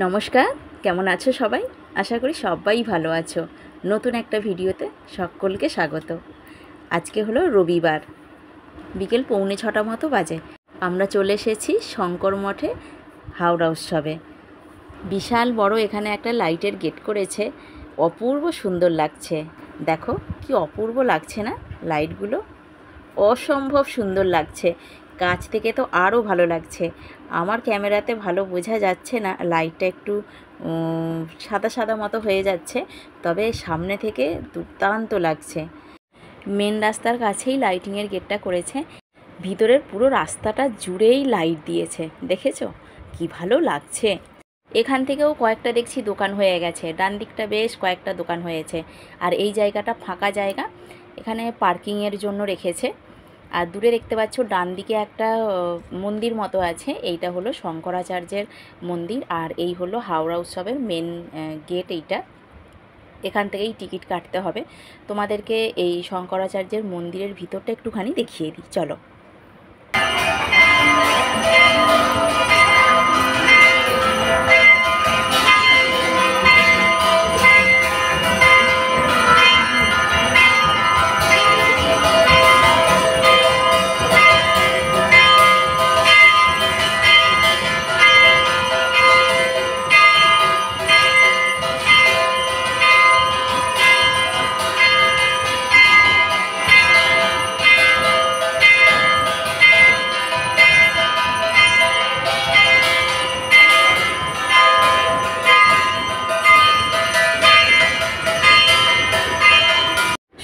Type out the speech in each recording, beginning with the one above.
নমস্কার, কেমন আছো সবাই? আশা করি সবাই ভালো আছো। নতুন একটা ভিডিওতে সকলকে স্বাগত। আজকে হলো রবিবার, বিকেল 6:45 মতো বাজে। আমরা চলে এসেছি শঙ্কর মঠে হাওড়া উৎসবে। বিশাল বড় এখানে একটা লাইটের গেট করেছে, অপূর্ব সুন্দর লাগছে। দেখো কি অপূর্ব লাগছে না লাইটগুলো, অসম্ভব সুন্দর লাগছে। কাছ থেকে তো আরও ভালো লাগছে। আমার ক্যামেরাতে ভালো বোঝা যাচ্ছে না, লাইটটা একটু সাদা সাদা মতো হয়ে যাচ্ছে, তবে সামনে থেকে দুর্দান্ত লাগছে। মেন রাস্তার কাছেই লাইটিংয়ের গেটটা করেছে, ভিতরের পুরো রাস্তাটা জুড়েই লাইট দিয়েছে। দেখেছো কি ভালো লাগছে। এখান থেকেও কয়েকটা দেখছি দোকান হয়ে গেছে, ডান দিকটা বেশ কয়েকটা দোকান হয়েছে। আর এই জায়গাটা ফাঁকা জায়গা, এখানে পার্কিংয়ের জন্য রেখেছে। আর দূরে দেখতে পাচ্ছ ডান দিকে একটা মন্দির মতো আছে, এইটা হলো শঙ্করাচার্যের মন্দির। আর এই হলো হাওড়া উৎসবের মেন গেট। এইটা এখান থেকেই টিকিট কাটতে হবে। তোমাদেরকে এই শঙ্করাচার্যের মন্দিরের ভিতরটা একটুখানি দেখিয়ে দিই, চলো।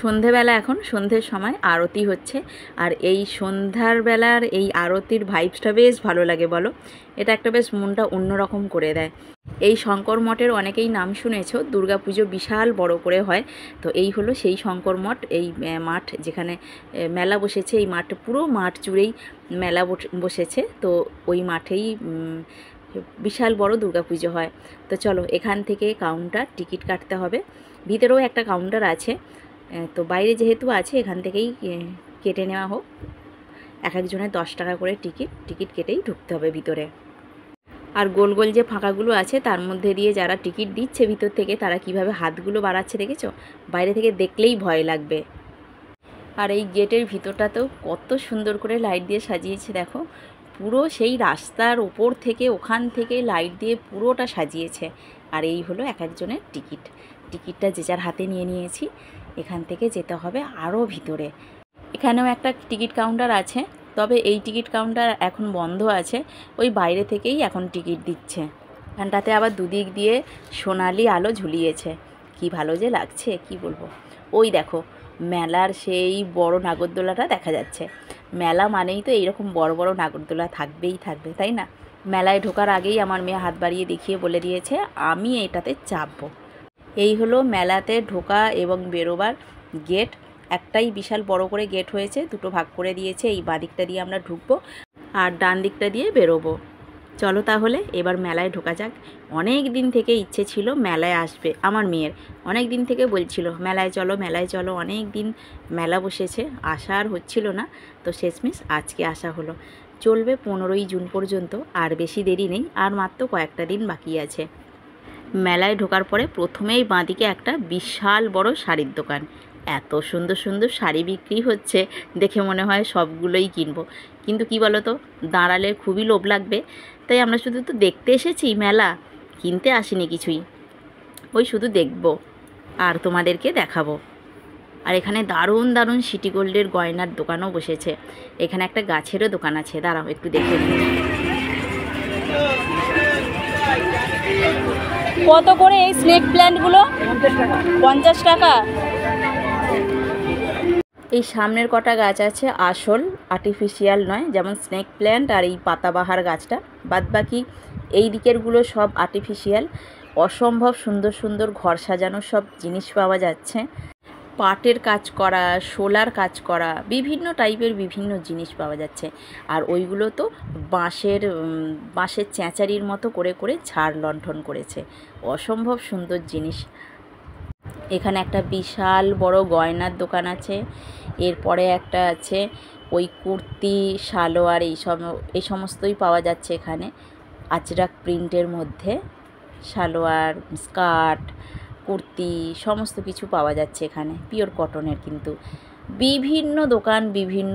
সন্ধেবেলা, এখন সন্ধ্যের সময় আরতি হচ্ছে। আর এই সন্ধ্যার বেলার এই আরতির ভাইবসটা বেশ ভালো লাগে, বলো। এটা একটা বেশ মনটা অন্যরকম করে দেয়। এই শঙ্কর মঠের অনেকেই নাম শুনেছো, দুর্গাপুজো বিশাল বড় করে হয়। তো এই হলো সেই শঙ্কর মঠ, এই মাঠ যেখানে মেলা বসেছে। এই মাঠ, পুরো মাঠ জুড়েই মেলা বসেছে। তো ওই মাঠেই বিশাল বড় দুর্গাপুজো হয়। তো চলো, এখান থেকে কাউন্টার, টিকিট কাটতে হবে। ভিতরেও একটা কাউন্টার আছে, তো বাইরে যেহেতু আছে এখান থেকেই কেটে নেওয়া হোক। এক একজনের 10 টাকা করে টিকিট কেটেই ঢুকতে হবে ভিতরে। আর গোল গোল যে ফাঁকাগুলো আছে তার মধ্যে দিয়ে যারা টিকিট দিচ্ছে ভিতর থেকে, তারা কিভাবে হাতগুলো বাড়াচ্ছে দেখেছো? বাইরে থেকে দেখলেই ভয় লাগবে। আর এই গেটের ভিতরটাতেও কত সুন্দর করে লাইট দিয়ে সাজিয়েছে, দেখো। পুরো সেই রাস্তার ওপর থেকে, ওখান থেকে লাইট দিয়ে পুরোটা সাজিয়েছে। আর এই হলো এক একজনের টিকিটটা যে যার হাতে নিয়ে নিয়েছি। এখান থেকে যেতে হবে আরও ভিতরে। এখানেও একটা টিকিট কাউন্টার আছে, তবে এই টিকিট কাউন্টার এখন বন্ধ আছে। ওই বাইরে থেকেই এখন টিকিট দিচ্ছে। এখানটাতে আবার দুদিক দিয়ে সোনালি আলো ঝুলিয়েছে, কি ভালো যে লাগছে কি বলবো। ওই দেখো মেলার সেই বড় নাগরদোলাটা দেখা যাচ্ছে। মেলা মানেই তো এইরকম বড় বড় নাগরদোলা থাকবেই থাকবে, তাই না? মেলায় ঢোকার আগেই আমার মেয়ে হাত বাড়িয়ে দেখিয়ে বলে দিয়েছে আমি এটাতে চাপবো। এই হলো মেলাতে ঢোকা এবং বেরোবার গেট। একটাই বিশাল বড় করে গেট হয়েছে, দুটো ভাগ করে দিয়েছে। এই বাঁ দিকটা দিয়ে আমরা ঢুকবো আর ডান দিকটা দিয়ে বেরোবো। চলো তাহলে এবার মেলায় ঢোকা যাক। অনেক দিন থেকে ইচ্ছে ছিল মেলায় আসবে, আমার মেয়ের অনেক দিন থেকে বলছিল মেলায় চলো মেলায় চলো। অনেক দিন মেলা বসেছে, আসা আর হচ্ছিল না। তো শেষমেশ আজকে আসা হলো। চলবে 15ই জুন পর্যন্ত, আর বেশি দেরি নেই, আর মাত্র কয়েকটা দিন বাকি আছে। মেলায় ঢোকার পরে প্রথমেই বাঁদিকে একটা বিশাল বড় শাড়ির দোকান। এত সুন্দর সুন্দর শাড়ি বিক্রি হচ্ছে, দেখে মনে হয় সবগুলোই কিনবো। কিন্তু কি বলো তো, দাঁড়ালে খুবই লোভ লাগবে। তাই আমরা শুধু তো দেখতে এসেছি মেলা, কিনতে আসিনি কিছুই। ওই শুধু দেখব আর তোমাদেরকে দেখাবো। আর এখানে দারুণ দারুণ সিটি গোল্ডের গয়নার দোকানও বসেছে। এখানে একটা গাছেরও দোকান আছে, দাঁড়াও একটু দেখে নিই। কত করে এই স্নেক প্ল্যান্টগুলো? 50 টাকা। এই সামনের কটা গাছ আছে আসল, আর্টিফিশিয়াল নয়, যেমন স্নেক প্ল্যান্ট আর এই পাতাবাহার গাছটা। বাদবাকি এই দিকেরগুলো সব আর্টিফিশিয়াল। অসম্ভব সুন্দর সুন্দর ঘর সাজানোর সব জিনিস পাওয়া যাচ্ছে। পাটের কাজ করা, শোলার কাজ করা, বিভিন্ন টাইপের বিভিন্ন জিনিস পাওয়া যাচ্ছে। আর ওইগুলো তো বাঁশের চেঁচারির মতো করে করে ঝাড় লণ্ঠন করেছে। অসম্ভব সুন্দর জিনিস। এখানে একটা বিশাল বড় গয়নার দোকান আছে। এরপরে একটা আছে ওই কুর্তি, সালোয়ার, এই সমস্তই পাওয়া যাচ্ছে এখানে আজরাক প্রিন্টের মধ্যে। সালোয়ার, স্কার্ট, কুর্তি সমস্ত কিছু পাওয়া যাচ্ছে এখানে, পিওর কটনের। কিন্তু বিভিন্ন দোকান বিভিন্ন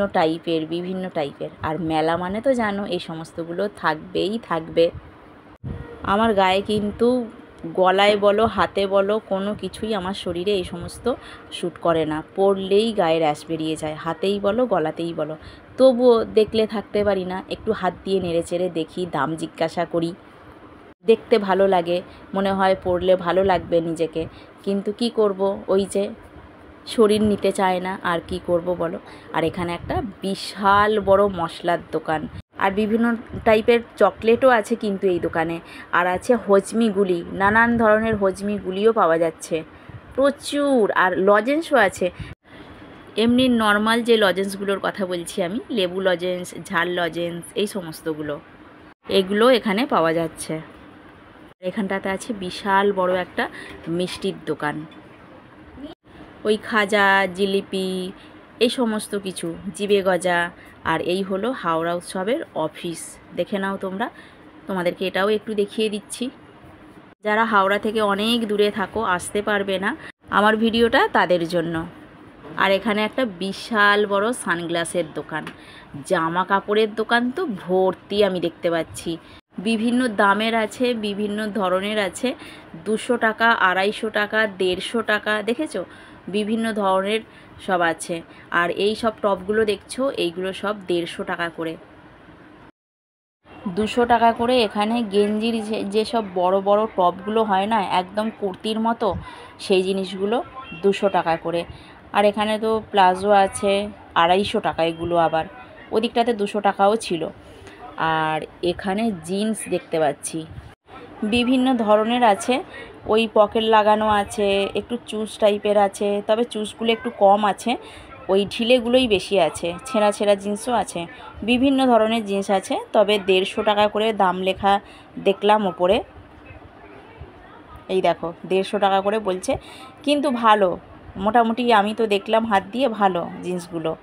টাইপের। আর মেলা মানে তো জানো এই সমস্তগুলো থাকবেই থাকবে। আমার গায়ে কিন্তু গলায় বলো হাতে বলো কোনো কিছুই আমার শরীরে এই সমস্ত শ্যুট করে না, পরলেই গায়ে র্যাশ বেরিয়ে যায়, হাতেই বলো গলাতেই বলো। তবুও দেখলে থাকতে পারি না, একটু হাত দিয়ে নেড়ে চেড়ে দেখি, দাম জিজ্ঞাসা করি, দেখতে ভালো লাগে, মনে হয় পরলে ভালো লাগবে নিজেকে। কিন্তু কি করব, ওই যে শরীর নিতে চায় না, আর কি করব বলো। আর এখানে একটা বিশাল বড় মশলার দোকান, আর বিভিন্ন টাইপের চকলেটও আছে কিন্তু এই দোকানে। আর আছে হজমিগুলি, নানান ধরনের হজমিগুলিও পাওয়া যাচ্ছে প্রচুর। আর লজেন্সও আছে, এমনি নর্মাল যে লজেন্সগুলোর কথা বলছি আমি, লেবু লজেন্স, ঝাল লজেন্স, এই সমস্তগুলো এগুলো এখানে পাওয়া যাচ্ছে। এখানটাতে আছে বিশাল বড় একটা মিষ্টির দোকান, ওই খাজা, জিলিপি, এই সমস্ত কিছু, জিবে গজা। আর এই হলো হাওড়া উৎসবের অফিস, দেখে নাও তোমরা, তোমাদেরকে এটাও একটু দেখিয়ে দিচ্ছি। যারা হাওড়া থেকে অনেক দূরে থাকো, আসতে পারবে না, আমার ভিডিওটা তাদের জন্য। আর এখানে একটা বিশাল বড় সানগ্লাসের দোকান, জামা কাপড়ের দোকান তো ভর্তি আমি দেখতে পাচ্ছি। বিভিন্ন দামের আছে, বিভিন্ন ধরনের আছে, 200 টাকা, 250 টাকা, 150 টাকা, দেখেছো বিভিন্ন ধরনের সব আছে। আর এই সব টপগুলো দেখছো, এইগুলো সব 150 টাকা করে, 200 টাকা করে। এখানে গেঞ্জির যেসব বড় বড় টপগুলো হয় না, একদম কুর্তির মতো, সেই জিনিসগুলো 200 টাকা করে। আর এখানে তো প্লাজো আছে 250 টাকা, এগুলো আবার ওদিকটাতে 200 টাকাও ছিল। আর এখানে জিন্স দেখতে পাচ্ছি বিভিন্ন ধরনের আছে, ওই পকেট লাগানো আছে, একটু চুজ টাইপের আছে, তবে চুজগুলো একটু কম আছে, ওই ঢিলেগুলোই বেশি আছে, ছেঁড়া ছেঁড়া জিন্সও আছে, বিভিন্ন ধরনের জিন্স আছে। তবে 150 টাকা করে দাম লেখা দেখলাম ওপরে, এই দেখো 150 টাকা করে বলছে, কিন্তু ভালো, মোটামুটি আমি তো দেখলাম হাত দিয়ে, ভালো জিন্সগুলো।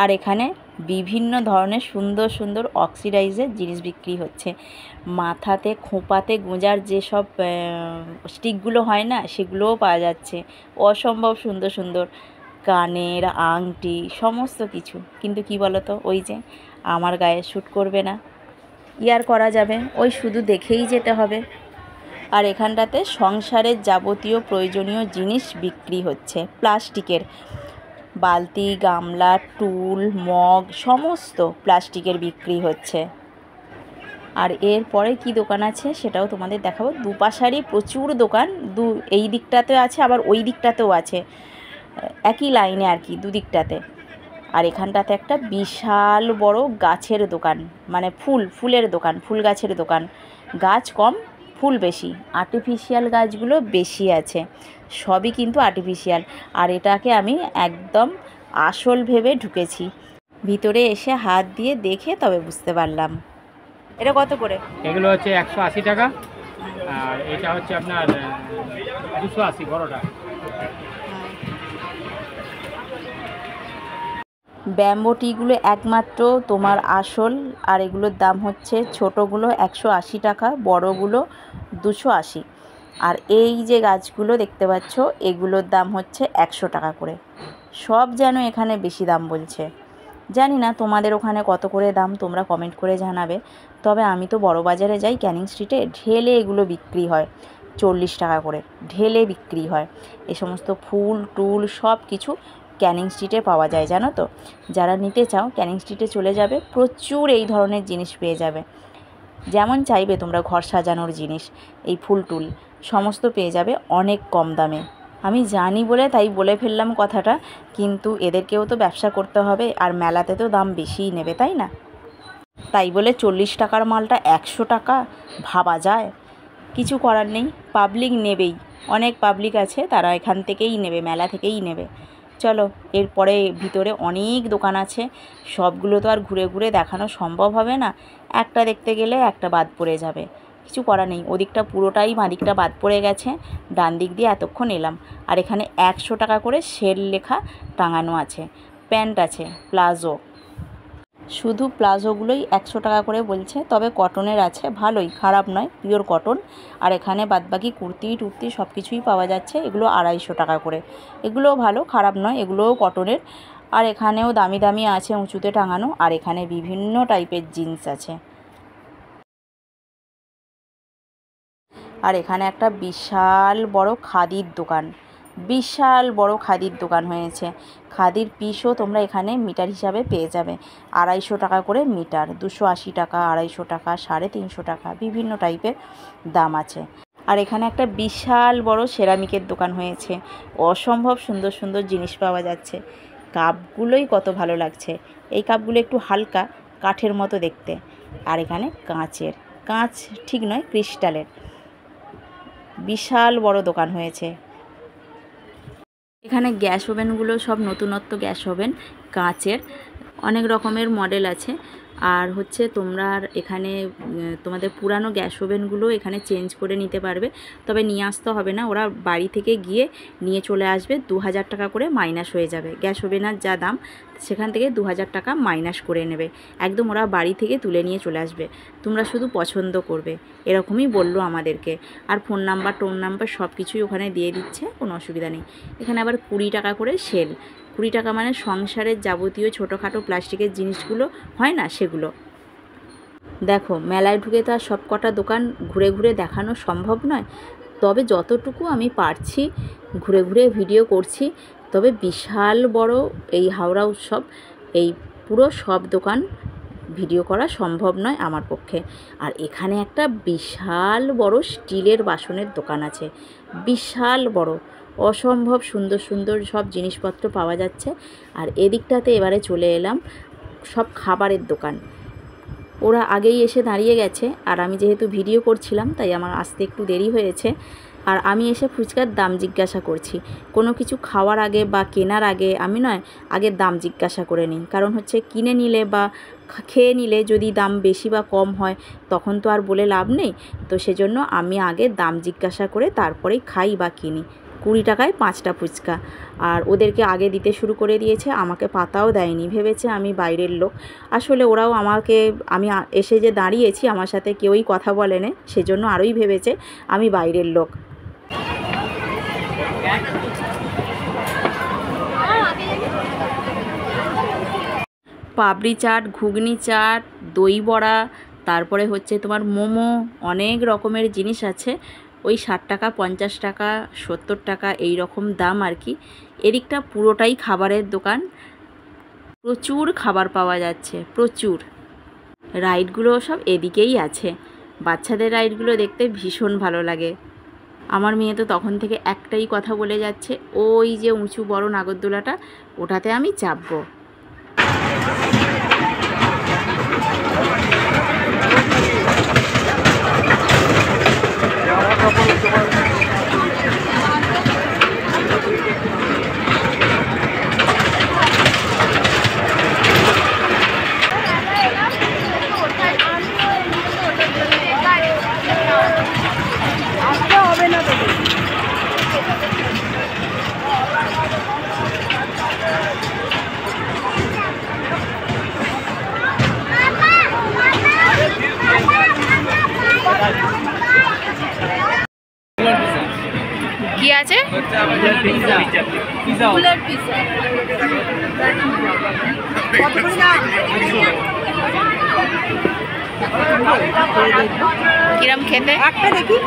আর এখানে বিভিন্ন ধরনের সুন্দর সুন্দর অক্সিডাইজের জিনিস বিক্রি হচ্ছে, মাথাতে খোঁপাতে গোঁজার যেসব স্টিকগুলো হয় না, সেগুলোও পাওয়া যাচ্ছে, অসম্ভব সুন্দর সুন্দর কানের আংটি সমস্ত কিছু। কিন্তু কি বলো তো, ওই যে আমার গায়ে শ্যুট করবে না, ইয়ার করা যাবে, ওই শুধু দেখেই যেতে হবে। আর এখানটাতে সংসারের যাবতীয় প্রয়োজনীয় জিনিস বিক্রি হচ্ছে, প্লাস্টিকের বালতি, গামলা, টুল, মগ, সমস্ত প্লাস্টিকের বিক্রি হচ্ছে। আর এরপরে কি দোকান আছে সেটাও তোমাদের দেখাবো, দুপাশারই প্রচুর দোকান, এই দিকটাতে আছে আবার ওই দিকটাতেও আছে, একই লাইনে আর কি, দুদিকটাতে। আর এখানটাতে একটা বিশাল বড় গাছের দোকান, মানে ফুলের দোকান, ফুল গাছের দোকান, গাছ কম ফুল বেশি, আর্টিফিশিয়াল গাছগুলো বেশি আছে, সবই কিন্তু আর্টিফিশিয়াল। আর এটাকে আমি একদম আসল ভেবে ঢুকেছি, ভিতরে এসে হাত দিয়ে দেখে তবে বুঝতে পারলাম। এটা কত করে? এগুলো হচ্ছে 180 টাকা, আর এটা হচ্ছে আপনার 280 বড়টা। ব্যাম্বো টিগুলো একমাত্র তোমার আসল, আর এগুলোর দাম হচ্ছে ছোটোগুলো 180 টাকা, বড়গুলো 280। আর এই যে গাছগুলো দেখতে পাচ্ছ, এগুলোর দাম হচ্ছে 100 টাকা করে। সব যেন এখানে বেশি দাম বলছে, জানি না তোমাদের ওখানে কত করে দাম, তোমরা কমেন্ট করে জানাবে। তবে আমি তো বড় বাজারে যাই, ক্যানিং স্ট্রিটে, ঢেলে এগুলো বিক্রি হয় 40 টাকা করে, ঢেলে বিক্রি হয়। এ সমস্ত ফুল টুল সব কিছু ক্যানিং স্ট্রিটে পাওয়া যায়, জানো তো। যারা নিতে চাও ক্যানিং স্ট্রিটে চলে যাবে, প্রচুর এই ধরনের জিনিস পেয়ে যাবে, যেমন চাইবে তোমরা, ঘর সাজানোর জিনিস, এই ফুল টুল সমস্ত পেয়ে যাবে অনেক কম দামে। আমি জানি বলে তাই বলে ফেললাম কথাটা, কিন্তু এদেরকেও তো ব্যবসা করতে হবে, আর মেলাতে তো দাম বেশিই নেবে, তাই না? তাই বলে 40 টাকার মালটা 100 টাকা, ভাবা যায়? কিছু করার নেই, পাবলিক নেবেই, অনেক পাবলিক আছে, তারা এখান থেকেই নেবে, মেলা থেকেই নেবে। চলো, এরপরে ভিতরে অনেক দোকান আছে, সবগুলো তো আর ঘুরে ঘুরে দেখানো সম্ভব হবে না, একটা দেখতে গেলে একটা বাদ পড়ে যাবে, কিছু করার নেই। ওদিকটা পুরোটাই বাঁদিকটা বাদ পড়ে গেছে, ডান দিক দিয়ে এতক্ষণ এলাম। আর এখানে 100 টাকা করে সেল লেখা টাঙানো আছে, প্যান্ট আছে, প্লাজো, শুধু প্লাজোগুলোই 100 টাকা করে বলছে, তবে কটনের আছে, ভালোই, খারাপ নয়, পিওর কটন। আর এখানে বাদবাকি কুর্তি টুর্তি সব কিছুই পাওয়া যাচ্ছে, এগুলো 250 টাকা করে। এগুলোও ভালো, খারাপ নয়, এগুলোও কটনের। আর এখানেও দামি দামি আছে উঁচুতে টাঙানো, আর এখানে বিভিন্ন টাইপের জিন্স আছে। আর এখানে একটা বিশাল বড় খাদির দোকান, বিশাল বড় খাদির দোকান হয়েছে। খাদির পিসও তোমরা এখানে মিটার হিসাবে পেয়ে যাবে, 250 টাকা করে মিটার, 280 টাকা, 250 টাকা, 350 টাকা, বিভিন্ন টাইপের দাম আছে। আর এখানে একটা বিশাল বড় সেরামিকের দোকান হয়েছে, অসম্ভব সুন্দর সুন্দর জিনিস পাওয়া যাচ্ছে। কাপগুলোই কত ভালো লাগছে, এই কাপগুলো একটু হালকা কাঠের মতো দেখতে। আর এখানে কাঁচের, কাঁচ ঠিক নয়, ক্রিস্টালের বিশাল বড় দোকান হয়েছে। এখানে গ্যাস ওভেনগুলো সব নতুনত্ব গ্যাস ওভেন, কাঁচের, অনেক রকমের মডেল আছে। আর হচ্ছে তোমরা এখানে তোমাদের পুরানো গ্যাস ওভেনগুলো এখানে চেঞ্জ করে নিতে পারবে, তবে নিয়ে আসতে হবে না, ওরা বাড়ি থেকে গিয়ে নিয়ে চলে আসবে। 2000 টাকা করে মাইনাস হয়ে যাবে, গ্যাস ওভেনের যা দাম সেখান থেকে 2000 টাকা মাইনাস করে নেবে, একদম ওরা বাড়ি থেকে তুলে নিয়ে চলে আসবে, তোমরা শুধু পছন্দ করবে, এরকমই বললো আমাদেরকে। আর ফোন নাম্বার টোন নাম্বার সব কিছুই ওখানে দিয়ে দিচ্ছে, কোনো অসুবিধা নেই। এখানে আবার 20 টাকা করে সেল, 20 টাকা মানে সংসারের যাবতীয় ছোটোখাটো প্লাস্টিকের জিনিসগুলো হয় না, সেগুলো। দেখো মেলায় ঢুকে তো আর সব কটা দোকান ঘুরে ঘুরে দেখানো সম্ভব নয়, তবে যতটুকু আমি পারছি ঘুরে ঘুরে ভিডিও করছি। তবে বিশাল বড় এই হাওড়া উৎসব, এই পুরো সব দোকান ভিডিও করা সম্ভব নয় আমার পক্ষে। আর এখানে একটা বিশাল বড় স্টিলের বাসনের দোকান আছে, বিশাল বড়, অসম্ভব সুন্দর সুন্দর সব জিনিসপত্র পাওয়া যাচ্ছে। আর এদিকটাতে এবারে চলে এলাম সব খাবারের দোকান, ওরা আগেই এসে দাঁড়িয়ে গেছে, আর আমি যেহেতু ভিডিও করছিলাম তাই আমার আসতে একটু দেরি হয়েছে। আর আমি এসে ফুচকার দাম জিজ্ঞাসা করছি, কোনো কিছু খাওয়ার আগে বা কেনার আগে আমি আগে দাম জিজ্ঞাসা করে নিই, কারণ হচ্ছে কিনে নিলে বা খেয়ে নিলে যদি দাম বেশি বা কম হয় তখন তো আর বলে লাভ নেই। তো সেজন্য আমি আগে দাম জিজ্ঞাসা করে তারপরেই খাই বা কিনি। 20 টাকায় 5টা ফুচকা, আর ওদেরকে আগে দিতে শুরু করে দিয়েছে, আমাকে পাতাও দেয়নি, ভেবেছে আমি বাইরের লোক। আসলে ওরাও আমাকে, আমি এসে যে দাঁড়িয়েছি আমার সাথে কেউই কথা বলে না, সেজন্য আরোই ভেবেছে আমি বাইরের লোক। পাপড়ি চাট, ঘুগনি চাট, দই বড়া, তারপরে হচ্ছে তোমার মোমো, অনেক রকমের জিনিস আছে। ওই 60 টাকা, 50 টাকা, 70 টাকা এই রকম দাম আর কি। এদিকটা পুরোটাই খাবারের দোকান, প্রচুর খাবার পাওয়া যাচ্ছে, প্রচুর। রাইডগুলো সব এদিকেই আছে, বাচ্চাদের রাইডগুলো দেখতে ভীষণ ভালো লাগে। আমার মেয়ে তো তখন থেকে একটাই কথা বলে যাচ্ছে, ওই যে উঁচু বড় নাগরদোলাটা, ওটাতে আমি চাপবো। কি আছে? কিরম খেতে? একটা দেখি।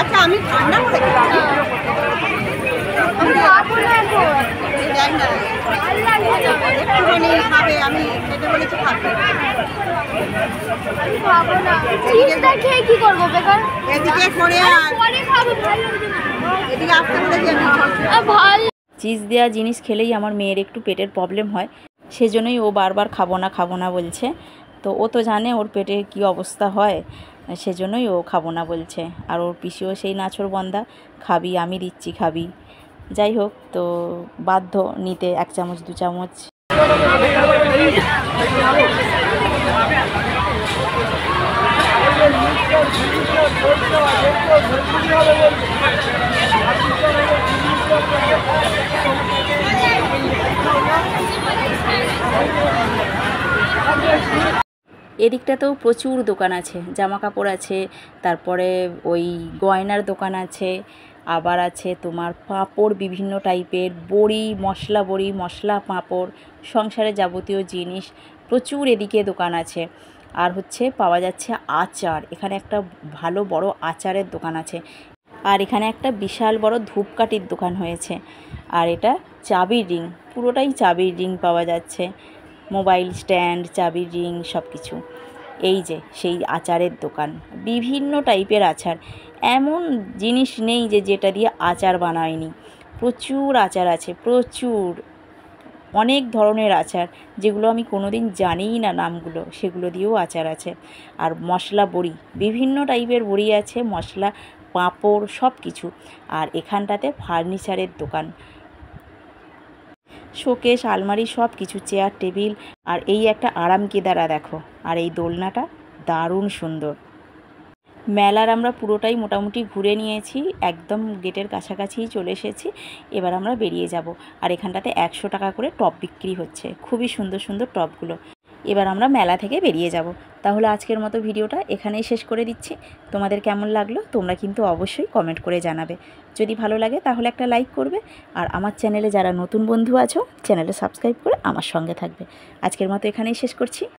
আচ্ছা আমি ঠান্ডা করে খাবে, আমি খেতে বলেছি খাবে। খেয়ে কি করবো বেকার? এদিকে করে এদিকে আসতে বলেছি আমি। চিজ দেওয়া জিনিস খেলেই আমার মেয়ের একটু পেটের প্রবলেম হয়, সেজন্যই ও বারবার খাবো না বলছে। তো ও তো জানে ওর পেটে কি অবস্থা হয়, সেজন্যই ও খাবো না বলছে। আর ওর পিসিও সেই নাছোড়বান্দা, খাবি আমি দিচ্ছি খাবি। যাই হোক, তো বাধ্য নিতে 1 চামচ 2 চামচ। এদিকটাতেও প্রচুর দোকান আছে, জামা কাপড় আছে, তারপরে ওই গয়নার দোকান আছে, আবার আছে তোমার পাঁপড় বিভিন্ন টাইপের, বড়ি, মশলা পাঁপড়, সংসারে যাবতীয় জিনিস প্রচুর এদিকে দোকান আছে। আর হচ্ছে পাওয়া যাচ্ছে আচার, এখানে একটা ভালো বড় আচারের দোকান আছে। আর এখানে একটা বিশাল বড় ধূপকাঠির দোকান হয়েছে। আর এটা চাবির রিং, পুরোটাই চাবির রিং পাওয়া যাচ্ছে, মোবাইল স্ট্যান্ড, চাবির রিং সব কিছু। এই যে সেই আচারের দোকান, বিভিন্ন টাইপের আচার, এমন জিনিস নেই যে যেটা দিয়ে আচার বানায়নি। প্রচুর আচার আছে, প্রচুর, অনেক ধরনের আচার, যেগুলো আমি কোনোদিন জানিই না নামগুলো, সেগুলো দিয়েও আচার আছে। আর মশলা বড়ি, বিভিন্ন টাইপের বড়ি আছে, মশলা পাঁপড় সব কিছু। আর এখানটাতে ফার্নিচারের দোকান, শোকেস, আলমারি সব কিছু, চেয়ার টেবিল। আর এই একটা আরাম কেদারা দেখো, আর এই দোলনাটা দারুণ সুন্দর। মেলার আমরা পুরোটাই মোটামুটি ঘুরে নিয়েছি, একদম গেটের কাছাকাছিই চলে এসেছি। এবার আমরা বেরিয়ে যাব। আর এখানটাতে 100 টাকা করে টপ বিক্রি হচ্ছে, খুবই সুন্দর সুন্দর টপগুলো। এবার আমরা মেলা থেকে বেরিয়ে যাব। তাহলে আজকের মতো ভিডিওটা এখানেই শেষ করে দিচ্ছি। তোমাদের কেমন লাগলো তোমরা কিন্তু অবশ্যই কমেন্ট করে জানাবে। যদি ভালো লাগে তাহলে একটা লাইক করবে। আর আমার চ্যানেলে যারা নতুন বন্ধু আছো, চ্যানেলে সাবস্ক্রাইব করে আমার সঙ্গে থাকবে। আজকের মতো এখানেই শেষ করছি।